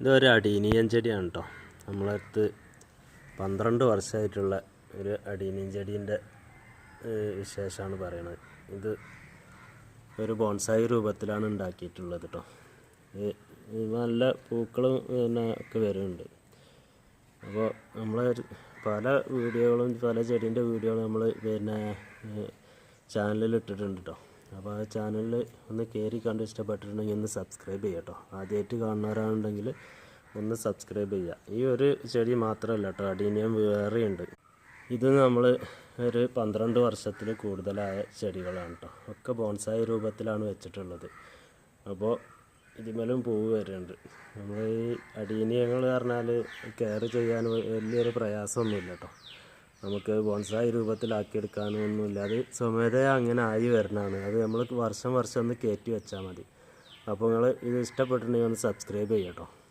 ഇതൊരു അടീനിയൻ ചെടിയാണ് കേട്ടോ. നമ്മളടുത്ത് 12 വർഷമായിട്ടുള്ള ഒരു അടീനിയൻ ചെടീൻ്റെ വിശേഷമാണ് പറയണത്. ഇത് ഒരു ബോൺസായി രൂപത്തിലാണ് ഉണ്ടാക്കിയിട്ടുള്ളത് കേട്ടോ. നല്ല പൂക്കളും ഒക്കെ വരുന്നുണ്ട്. അപ്പോൾ നമ്മൾ പല വീഡിയോകളും പല ചെടീൻ്റെ വീഡിയോകളും നമ്മൾ ചാനലിൽ ഇട്ടിട്ടുണ്ട് കേട്ടോ. അപ്പോൾ ആ ചാനലിൽ ഒന്ന് കയറി കണ്ട് ഇഷ്ടപ്പെട്ടിട്ടുണ്ടെങ്കിൽ ഒന്ന് സബ്സ്ക്രൈബ് ചെയ്യുക കേട്ടോ. ആദ്യമായിട്ട് കാണുന്നവരാണെന്നുണ്ടെങ്കിൽ ഒന്ന് സബ്സ്ക്രൈബ് ചെയ്യുക. ഈ ഒരു ചെടി മാത്രമല്ല കേട്ടോ, അടീനിയം വേറെയുണ്ട്. ഇത് നമ്മൾ ഒരു 12 വർഷത്തിൽ കൂടുതലായ ചെടികളാണ് കേട്ടോ. ഒക്കെ ബോൺസായി രൂപത്തിലാണ് വെച്ചിട്ടുള്ളത്. അപ്പോൾ ഇതിന്മേലും പൂവ് വരുന്നുണ്ട്. നമ്മൾ ഈ അടീനിയങ്ങൾ പറഞ്ഞാൽ കെയർ ചെയ്യാൻ വലിയൊരു പ്രയാസമൊന്നുമില്ല കേട്ടോ. നമുക്ക് ബോൺസായി രൂപത്തിലാക്കിയെടുക്കാനൊന്നുമില്ല. അത് സ്വമേധയാ അങ്ങനെ ആയി വരുന്നതാണ്. അത് നമ്മൾ വർഷം ഒന്ന് കയറ്റി വെച്ചാൽ മതി. അപ്പോൾ നിങ്ങൾ ഇത് ഇഷ്ടപ്പെട്ടിട്ടുണ്ടെങ്കിൽ ഒന്ന് സബ്സ്ക്രൈബ് ചെയ്യാം കേട്ടോ.